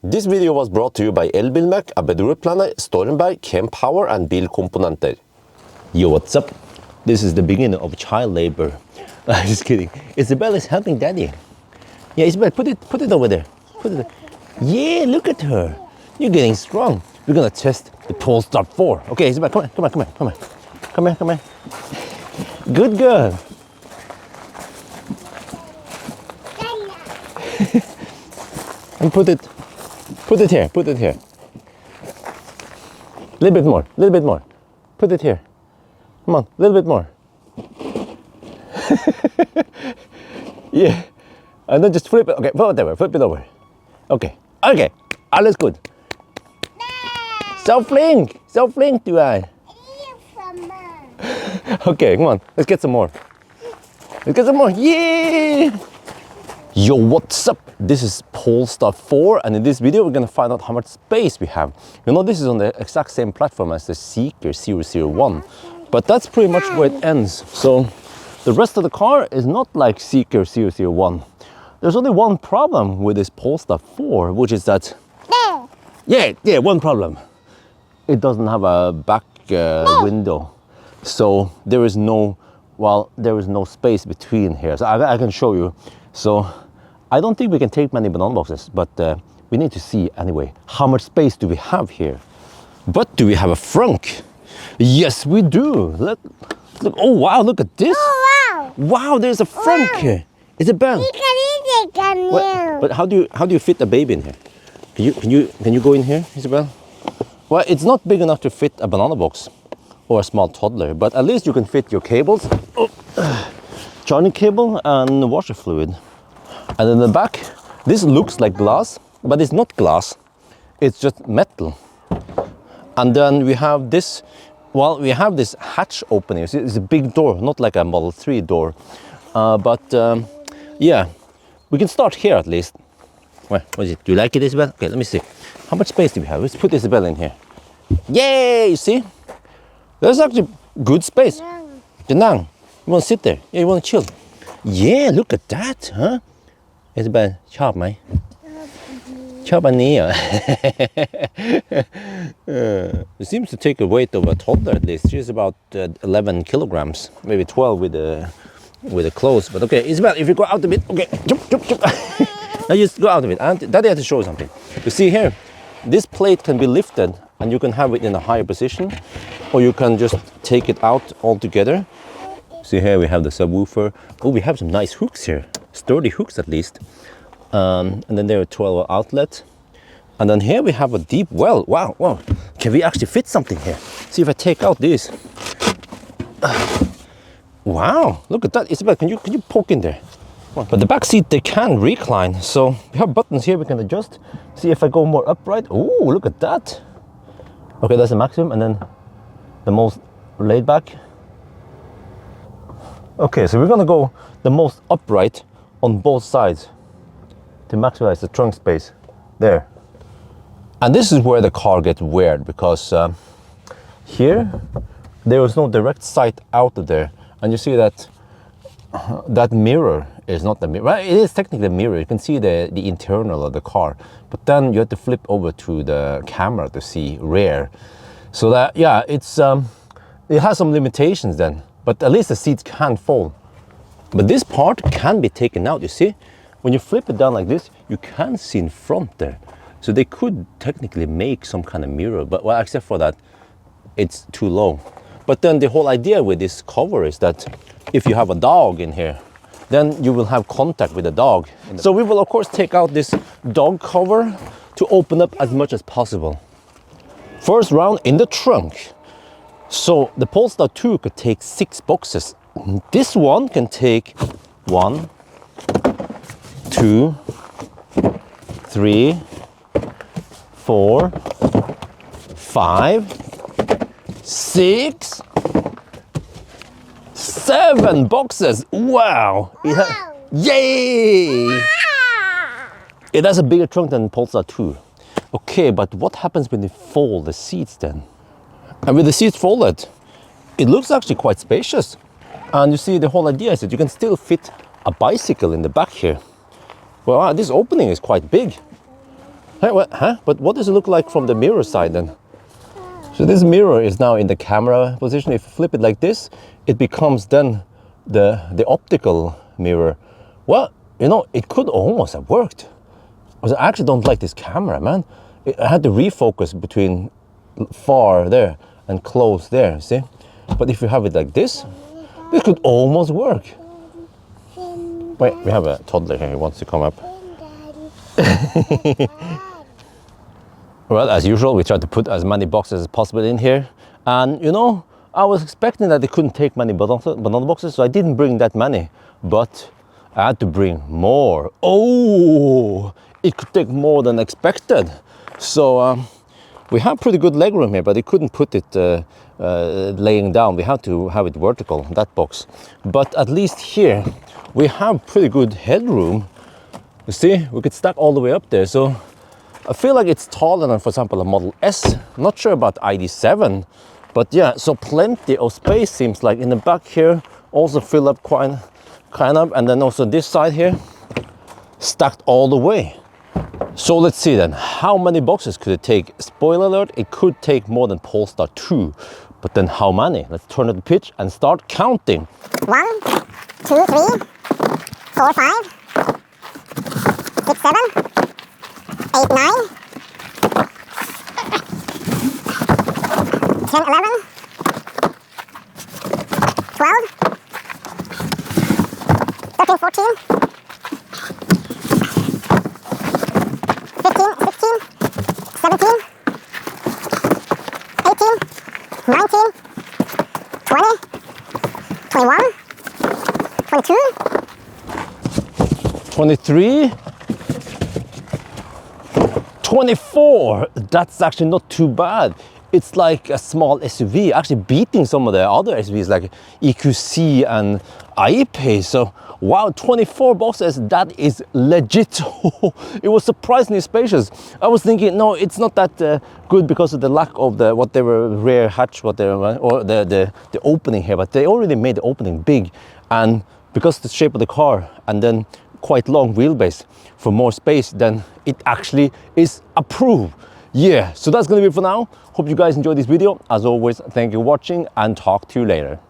This video was brought to you by Elbilmek, ABRP, Stormberg, Kempower and Bilkomponenter. Yo, what's up? This is the beginning of child labor. Just kidding. Isabel is helping daddy. Yeah, Isabel, put it over there. Put it there. Yeah, look at her. You're getting strong. We're gonna test the Polestar 4. Okay, Isabel, come here. Good girl. And put it here. Little bit more. Put it here. Come on, a little bit more. Yeah. And then just flip it. Okay, flip it over. Okay, alles gut. So flink du er. Okay, come on, let's get some more. Yeah! Yo, what's up? This is Polestar 4, and in this video we're gonna find out how much space we have. You know, this is on the exact same platform as the Seeker 001, but that's pretty much where it ends. So the rest of the car is not like Seeker 001. There's only one problem with this Polestar 4, which is that... Yeah, one problem. It doesn't have a back window. So there is no space between here. So I can show you. So I don't think we can take many banana boxes, but we need to see anyway. How much space do we have here? But do we have a frunk? Yes, we do. Look, oh wow, look at this. Oh, wow. Wow, there's a frunk here. Isabel. But how do you fit a baby in here? Can you go in here, Isabel? Well, it's not big enough to fit a banana box or a small toddler, but at least you can fit your cables, charging cable and washer fluid. And in the back, this looks like glass, but it's not glass. It's just metal. And then we have this, hatch opening. It's a big door, not like a Model 3 door. Yeah, we can start here at least. What is it? Do you like it, Isabel? Okay, let me see. How much space do we have? Let's put Isabel in here. Yay! You see? There's actually good space. Janang, you want to sit there? Yeah, you want to chill? Yeah, look at that, huh? Isabel, chop me. Chop a knee. It seems to take a weight of a toddler at least. She's about 11 kilograms, maybe 12 with the clothes. But okay, Isabel, if you go out a bit, okay, jump. Now just go out a bit. Daddy had to show you something. You see here, this plate can be lifted and you can have it in a higher position, or you can just take it out altogether. See here we have the subwoofer. Oh, we have some nice hooks here, sturdy hooks at least. And then there are 12 outlet. And then here we have a deep well. Wow. Can we actually fit something here? See if I take out this. Wow, look at that. Isabel, can you poke in there? But the back seat, they can recline. So we have buttons here we can adjust. See if I go more upright. Oh, look at that. Okay, that's the maximum, and then the most laid back. Okay, so we're gonna go the most upright on both sides to maximize the trunk space there. And this is where the car gets weird, because here there is no direct sight out of there, and you see that mirror is not the mirror. Well, it is technically a mirror. You can see the internal of the car, but then you have to flip over to the camera to see rear. So that, yeah, it has some limitations then, but at least the seats can fold. But this part can be taken out, you see? When you flip it down like this, you can see in front there. So they could technically make some kind of mirror, but well, except for that, it's too low. But then the whole idea with this cover is that if you have a dog in here, then you will have contact with the dog. So we will of course take out this dog cover to open up as much as possible. First round in the trunk. So the Polestar 2 could take 6 boxes. This one can take 1, 2, 3, 4, 5, 6, 7 boxes. Wow. Yay! It has a bigger trunk than Polestar 2. Okay, but what happens when you fold the seats then? And with the seats folded, it looks actually quite spacious. And you see, the whole idea is that you can still fit a bicycle in the back here. Well, this opening is quite big. Hey, what, huh? But what does it look like from the mirror side then? So this mirror is now in the camera position. If you flip it like this, it becomes then the optical mirror. Well, you know, it could almost have worked. Because I actually don't like this camera, man. I had to refocus between far there and close there, see? But if you have it like this, this could almost work. Wait, we have a toddler here who wants to come up. Well, as usual, we tried to put as many boxes as possible in here. And you know, I was expecting that they couldn't take many banana boxes, so I didn't bring that many. But I had to bring more. Oh, it could take more than expected. So we have pretty good leg room here, but they couldn't put it laying down. We had to have it vertical, that box. But at least here, we have pretty good headroom. You see, we could stack all the way up there. So I feel like it's taller than, for example, a Model S. I'm not sure about ID7, but yeah, so plenty of space seems like in the back here. Also fill up quite kind of, and then also this side here, stacked all the way. So let's see then, how many boxes could it take? Spoiler alert, it could take more than Polestar 2, but then how many? Let's turn up the pitch and start counting. 1, 2, 3, 4, 5, 6, 7, 8, 9, 10, 11, 12, 13, 14, 15, 16, 17, 18, 19, 20, 21, 22, 23, 24. That's actually not too bad. It's like a small SUV, actually beating some of the other SUVs like EQC and ABRP. So wow, 24 boxes, that is legit. It was surprisingly spacious. I was thinking, no, it's not that good because of the lack of the whatever rear hatch, whatever, or the opening here, but they already made the opening big, and because of the shape of the car and then quite long wheelbase for more space, then it actually is approved. Yeah, so that's gonna be it for now. Hope you guys enjoyed this video. As always, thank you for watching and talk to you later.